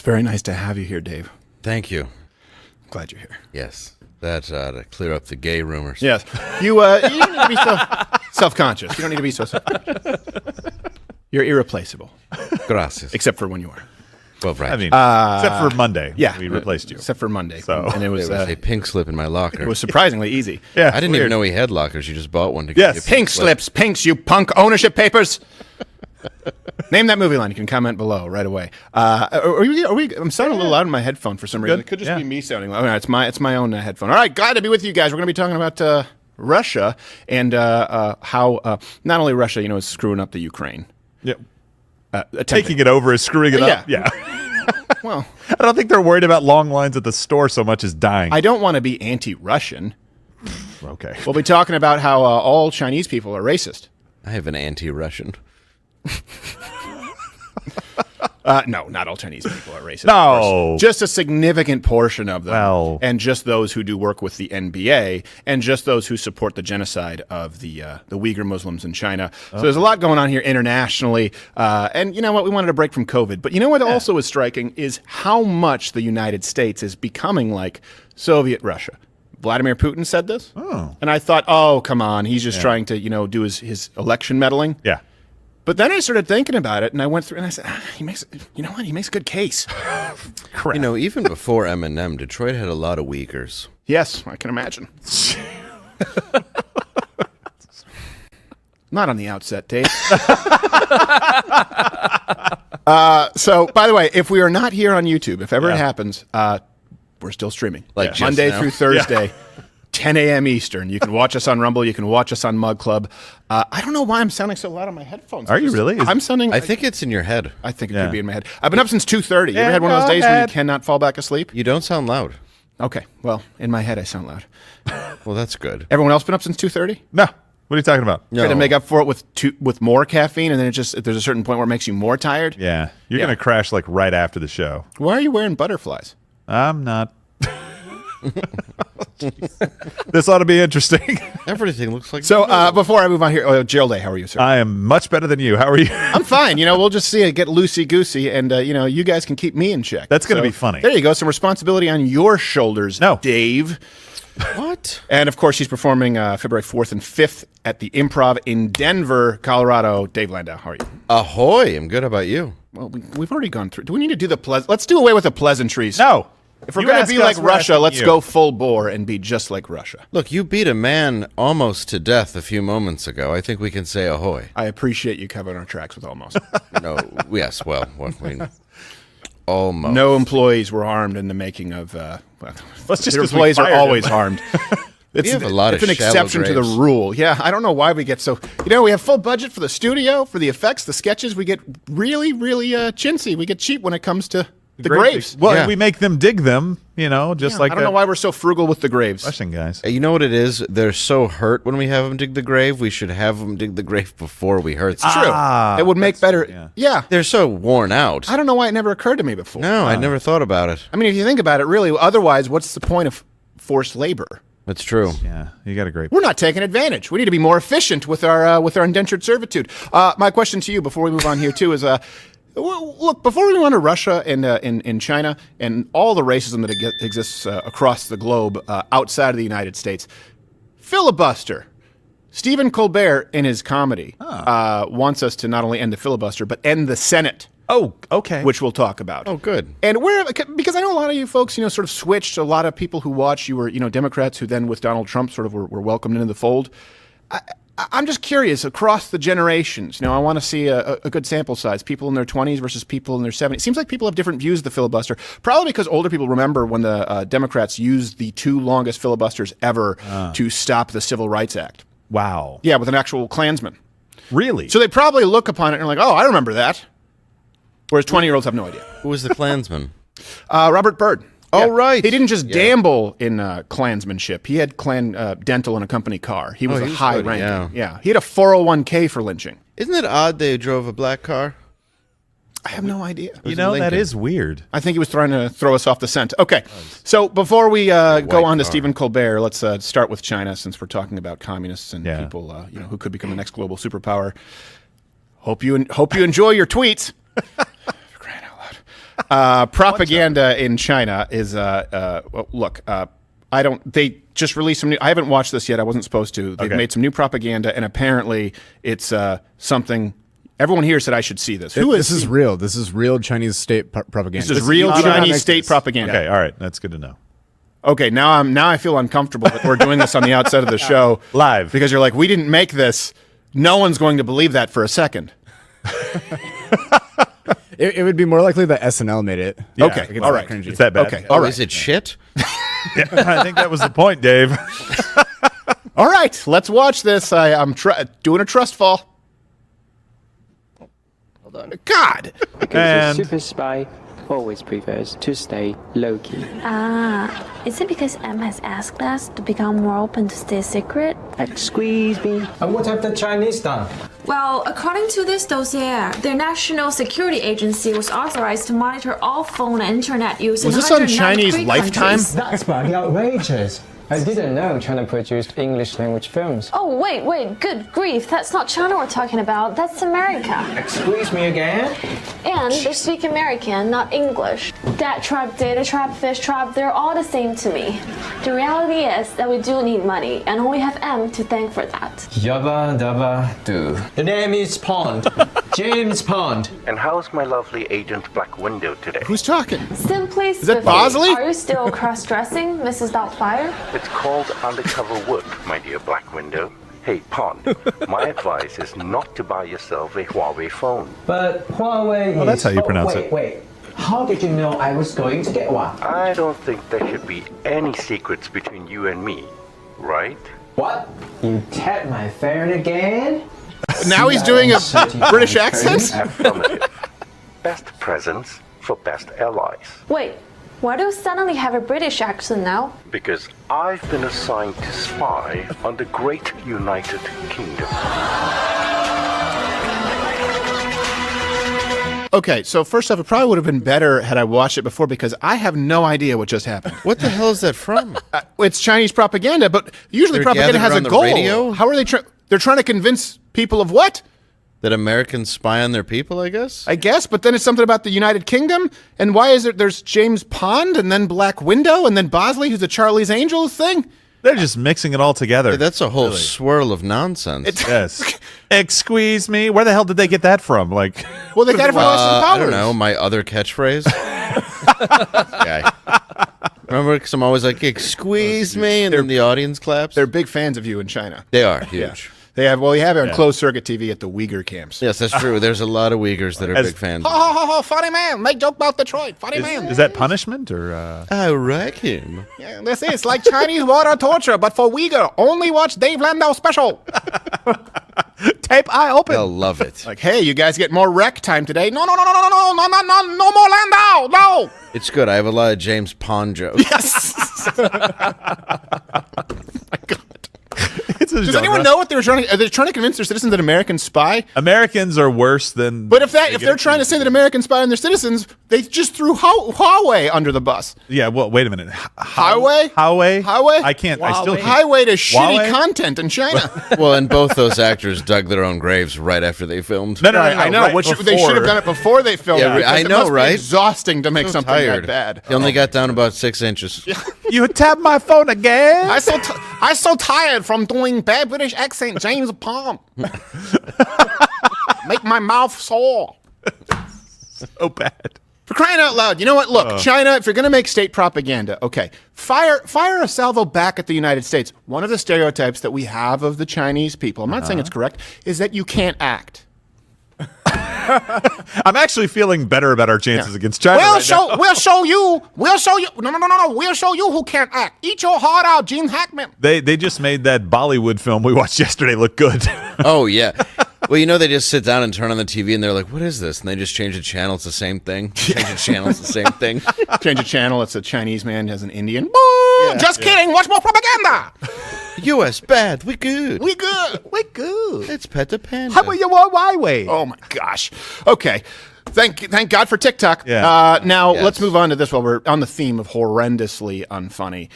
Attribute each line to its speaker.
Speaker 1: very nice to have you here, Dave.
Speaker 2: Thank you.
Speaker 1: Glad you're here.
Speaker 2: Yes, that to clear up the gay rumors.
Speaker 1: Yes. You don't need to be so self-conscious. You don't need to be so self-conscious. You're irreplaceable.
Speaker 2: Gracias.
Speaker 1: Except for when you are.
Speaker 2: Well, right.
Speaker 3: I mean, except for Monday.
Speaker 1: Yeah.
Speaker 3: We replaced you.
Speaker 1: Except for Monday.
Speaker 3: So,
Speaker 1: and it was
Speaker 2: a pink slip in my locker.
Speaker 1: It was surprisingly easy.
Speaker 3: Yeah,
Speaker 2: I didn't
Speaker 3: weird.
Speaker 2: even know he had lockers. You just bought one to
Speaker 3: Yes.
Speaker 2: get
Speaker 1: Pink slips, pinks, you punk ownership papers. Name that movie line. You can comment below right away. Are we, I'm sounding a little loud in my headphone for some reason. It could just be me sounding loud. No, it's my own headphone. All right, glad to be with you guys. We're going to be talking about Russia and how not only Russia, is screwing up the Ukraine.
Speaker 3: Yeah. Taking it over is screwing it up. Yeah.
Speaker 1: Well,
Speaker 3: I don't think they're worried about long lines at the store so much as dying.
Speaker 1: I don't want to be anti-Russian.
Speaker 3: Okay.
Speaker 1: We'll be talking about how all Chinese people are racist.
Speaker 2: I have an anti-Russian.
Speaker 1: No, not all Chinese people are racist.
Speaker 3: No.
Speaker 1: Just a significant portion of them.
Speaker 3: Well.
Speaker 1: And just those who do work with the NBA and just those who support the genocide of the Uyghur Muslims in China. So there's a lot going on here internationally. And you know what? We wanted a break from COVID. But you know what also is striking is how much the United States is becoming like Soviet Russia. Vladimir Putin said this.
Speaker 3: Oh.
Speaker 1: And I thought, oh, come on. He's just trying to, do his election meddling.
Speaker 3: Yeah.
Speaker 1: But then I started thinking about it, and I went through, and I said, he makes a good case.
Speaker 3: Crap.
Speaker 2: Even before Eminem, Detroit had a lot of Uyghurs.
Speaker 1: Yes, I can imagine. Not on the outset, Dave. So, by the way, if we are not here on YouTube, if ever it happens, we're still streaming.
Speaker 2: Like
Speaker 1: Monday
Speaker 2: now.
Speaker 1: through Thursday. 10 a.m. Eastern. You can watch us on Rumble. You can watch us on Mug Club. I don't know why I'm sounding so loud on my headphones.
Speaker 3: Are you really?
Speaker 1: I'm sounding.
Speaker 2: I think it's in your head.
Speaker 1: I think it could be in my head. I've been up since 2:30. You ever had one of
Speaker 3: go
Speaker 1: those days when you
Speaker 3: ahead.
Speaker 1: cannot fall back asleep?
Speaker 2: You don't sound loud.
Speaker 1: Okay. Well, in my head, I sound loud.
Speaker 2: Well, that's good.
Speaker 1: Everyone else been up since 2:30?
Speaker 3: No. What are you talking about?
Speaker 1: Try to make up for it with more caffeine, and then there's a certain point where it makes you more tired.
Speaker 3: Yeah. You're going to crash like right after the show.
Speaker 1: Why are you wearing butterflies?
Speaker 3: I'm not. This ought to be interesting.
Speaker 2: Everything looks like...
Speaker 1: So before I move on here, Gerald Day, how are you, sir?
Speaker 3: I am much better than you. How are you?
Speaker 1: I'm fine. We'll just see it get loosey-goosey, and, you guys can keep me in check.
Speaker 3: That's going to be funny.
Speaker 1: There you go. Some responsibility on your shoulders, Dave.
Speaker 2: What?
Speaker 1: And, of course, he's performing February 4th and 5th at the Improv in Denver, Colorado. Dave Landau, how are you?
Speaker 2: Ahoy. I'm good. How about you?
Speaker 1: Well, we've already gone through. Do we need to do the Let's do away with the pleasantries.
Speaker 3: No.
Speaker 1: If we're going to be like Russia, let's go full bore and be just like Russia.
Speaker 2: Look, you beat a man almost to death a few moments ago. I think we can say ahoy.
Speaker 1: I appreciate you covering our tracks with almost.
Speaker 2: No, yes, well, almost.
Speaker 1: No employees were harmed in the making of.
Speaker 3: Let's just
Speaker 1: employees are always harmed.
Speaker 2: We have a lot
Speaker 1: it's
Speaker 2: of
Speaker 1: an exception to the
Speaker 2: graves.
Speaker 1: rule. Yeah, I don't know why we get so. We have full budget for the studio, for the effects, the sketches. We get really, really chintzy. We get cheap when it comes to the graves.
Speaker 3: Well, we make them dig them, just like
Speaker 1: I don't know why we're so frugal with the graves.
Speaker 3: Russian guys.
Speaker 2: You know what it is? They're so hurt when we have them dig the grave. We should have them dig the grave before we hurt them.
Speaker 1: True. It would make better. Yeah.
Speaker 2: They're so worn out.
Speaker 1: I don't know why it never occurred to me before.
Speaker 2: No, I never thought about it.
Speaker 1: I mean, if you think about it, really, otherwise, what's the point of forced labor?
Speaker 2: That's true.
Speaker 3: Yeah, you got a great.
Speaker 1: We're not taking advantage. We need to be more efficient with our indentured servitude. My question to you before we move on here too is, look, before we move on to Russia and in China and all the racism that exists across the globe outside of the United States, filibuster. Stephen Colbert in his comedy wants us to not only end the filibuster but end the Senate.
Speaker 3: Oh, okay.
Speaker 1: Which we'll talk about.
Speaker 2: Oh, good.
Speaker 1: And because I know a lot of you folks, sort of switched. A lot of people who watch you were, Democrats who then with Donald Trump sort of were welcomed into the fold. I'm just curious across the generations. I want to see a good sample size. People in their 20s versus people in their 70s. It seems like people have different views of the filibuster. Probably because older people remember when the Democrats used the 2 longest filibusters ever to stop the Civil Rights Act.
Speaker 3: Wow.
Speaker 1: Yeah, with an actual Klansman.
Speaker 3: Really?
Speaker 1: So they probably look upon it and are like, oh, I remember that. Whereas 20-year-olds have no idea.
Speaker 2: Who was the Klansman?
Speaker 1: Robert Byrd.
Speaker 2: Oh, right.
Speaker 1: He didn't just gamble in Klansmanship. He had dental in a company car. He was a high ranking. Yeah. He had a 401k for lynching.
Speaker 2: Isn't it odd they drove a black car?
Speaker 1: I have no idea.
Speaker 3: That is weird.
Speaker 1: I think he was trying to throw us off the scent. Okay, so before we go on to Stephen Colbert, let's start with China since we're talking about communists and people who could become the next global superpower. Hope you enjoy your tweets. For crying out Propaganda in China is well, look. I don't. They just released some new. I haven't watched this yet. I wasn't supposed to. They've made some new propaganda, and apparently it's something. Everyone here said I should see this.
Speaker 4: This is real. This is real Chinese state propaganda.
Speaker 1: This is real Chinese state propaganda.
Speaker 3: Okay, all right, that's good to know.
Speaker 1: Okay, now I feel uncomfortable that we're doing this on the outset of the show
Speaker 3: live
Speaker 1: because you're like, we didn't make this. No one's going to believe that for a second.
Speaker 4: It would be more likely that SNL made it.
Speaker 3: Yeah,
Speaker 1: okay, all right.
Speaker 3: It's that bad.
Speaker 1: Okay, all right.
Speaker 2: Is it shit?
Speaker 3: Yeah, I think that was the point, Dave.
Speaker 1: All right, let's watch this. I'm doing a trust fall.
Speaker 5: Hold on.
Speaker 1: God.
Speaker 5: Because
Speaker 3: And-
Speaker 5: a super spy always prefers to stay low-key.
Speaker 6: Is it because M has asked us to become more open to stay secret?
Speaker 5: Like, squeeze me.
Speaker 7: And what have the Chinese done?
Speaker 6: Well, according to this dossier, their national security agency was authorized to monitor all phone and internet use
Speaker 1: Was
Speaker 6: in
Speaker 1: this on
Speaker 6: 193
Speaker 1: Chinese Lifetime?
Speaker 6: countries.
Speaker 7: That's bloody outrageous. I didn't know China produced English language films.
Speaker 6: Oh, wait, good grief. That's not China we're talking about. That's America.
Speaker 7: Excuse me again?
Speaker 6: And they speak American, not English. Dat trap, data trap, fish trap, they're all the same to me. The reality is that we do need money, and only have M to thank for that.
Speaker 7: Yabba dabba do. The name is Pond. James Pond.
Speaker 8: And how's my lovely agent Black Widow today?
Speaker 1: Who's talking?
Speaker 6: Simply
Speaker 1: Is that
Speaker 6: swiftly,
Speaker 1: Bosley?
Speaker 6: Are you still cross-dressing, Mrs. Doubtfire?
Speaker 8: It's called undercover work, my dear Black Widow. Hey, Pond, my advice is not to buy yourself a Huawei phone.
Speaker 7: But Huawei
Speaker 3: Well, that's how you pronounce
Speaker 7: wait,
Speaker 3: it.
Speaker 7: Wait, how did you know I was going to get one?
Speaker 8: I don't think there should be any secrets between you and me, right?
Speaker 7: What? You tapped my phone again?
Speaker 1: Now he's doing a British accent?
Speaker 8: Affirmative. Best presents for best allies.
Speaker 6: Wait, why do you suddenly have a British accent now?
Speaker 8: Because I've been assigned to spy on the great United Kingdom.
Speaker 1: Okay, so first off, it probably would have been better had I watched it before because I have no idea what just happened.
Speaker 2: What the hell is that from?
Speaker 1: It's Chinese propaganda, but usually
Speaker 2: They're
Speaker 1: propaganda
Speaker 2: gathered
Speaker 1: has a
Speaker 2: around the
Speaker 1: goal.
Speaker 2: radio?
Speaker 1: How are they trying? They're trying to convince people of what?
Speaker 2: That Americans spy on their people, I guess?
Speaker 1: I guess, but then it's something about the United Kingdom. And why is it there's James Pond and then Black Widow and then Bosley, who's a Charlie's Angels thing?
Speaker 3: They're just mixing it all together.
Speaker 2: Hey, that's a whole swirl of nonsense.
Speaker 3: Yes. Excuse me. Where the hell did they get that from? Like,
Speaker 1: Well, they got it from Austin Powers.
Speaker 2: I don't know, my other catchphrase. Guy. Remember, because I'm always like, squeeze me, and then the audience claps.
Speaker 1: They're big fans of you in China.
Speaker 2: They are huge.
Speaker 1: They have, well, you have it on closed circuit TV at the Uyghur camps.
Speaker 2: Yes, that's true. There's a lot of Uyghurs that are
Speaker 3: As-
Speaker 2: big fans.
Speaker 1: Ho, ho, ho, ho, funny man. Make joke about Detroit. Funny man.
Speaker 3: is that punishment or?
Speaker 2: I wreck him.
Speaker 1: Yeah, this is like Chinese water torture, but for Uyghur. Only watch Dave Landau special.
Speaker 3: Tape eye open.
Speaker 2: They'll love it.
Speaker 1: Like, hey, you guys get more rec time today. No more Landau. No.
Speaker 2: It's good. I have a lot of James Pond jokes.
Speaker 1: Yes. My God.
Speaker 3: It's a
Speaker 1: Does
Speaker 3: genre.
Speaker 1: anyone know what they were trying to? Are they trying to convince their citizens that Americans spy?
Speaker 3: Americans are worse than.
Speaker 1: But if they're trying to say that Americans spy on their citizens, they just threw Huawei under the bus.
Speaker 3: Yeah. Well, wait a minute.
Speaker 1: Highway?
Speaker 3: Highway.
Speaker 1: Highway?
Speaker 3: I can't. I still can't.
Speaker 1: Highway to shitty
Speaker 3: Huawei?
Speaker 1: content in China.
Speaker 2: Well, and both those actors dug their own graves right after they filmed.
Speaker 3: No,
Speaker 1: I know.
Speaker 3: right
Speaker 1: Which they
Speaker 3: before.
Speaker 1: should have done it before they filmed
Speaker 2: Yeah,
Speaker 1: it. because
Speaker 2: I
Speaker 1: it
Speaker 2: know,
Speaker 1: must be
Speaker 2: right?
Speaker 1: exhausting to make
Speaker 2: So
Speaker 1: something
Speaker 2: tired.
Speaker 1: that bad.
Speaker 2: He only got down about 6 inches.
Speaker 3: You tapped my phone again.
Speaker 1: I so tired from doing bad British accent, James Pond. Make my mouth sore.
Speaker 3: So bad.
Speaker 1: For crying out loud, you know what? Look, China, if you're going to make state propaganda, okay, fire a salvo back at the United States. One of the stereotypes that we have of the Chinese people, I'm not saying it's correct, is that you can't act.
Speaker 3: I'm actually feeling better about our chances against China.
Speaker 1: We'll
Speaker 3: right
Speaker 1: show
Speaker 3: now.
Speaker 1: you. No. We'll show you who can't act. Eat your heart out, Gene Hackman.
Speaker 3: They just made that Bollywood film we watched yesterday look good.
Speaker 2: Oh, yeah. Well, you know, they just sit down and turn on the TV and they're like, what is this? And they just change the channel. It's the same thing. Change the channel. It's the same thing.
Speaker 1: Change the channel. It's a Chinese man as an Indian. Boo! Just kidding. Watch more propaganda.
Speaker 2: U.S. bad. We good.
Speaker 1: We good.
Speaker 3: We good.
Speaker 2: It's Pet Panda.
Speaker 3: How about you want my way?
Speaker 1: Oh my gosh. Okay. Thank God for TikTok.
Speaker 3: Yeah.
Speaker 1: Now
Speaker 2: Yes.
Speaker 1: let's move on to this while we're on the theme of horrendously unfunny.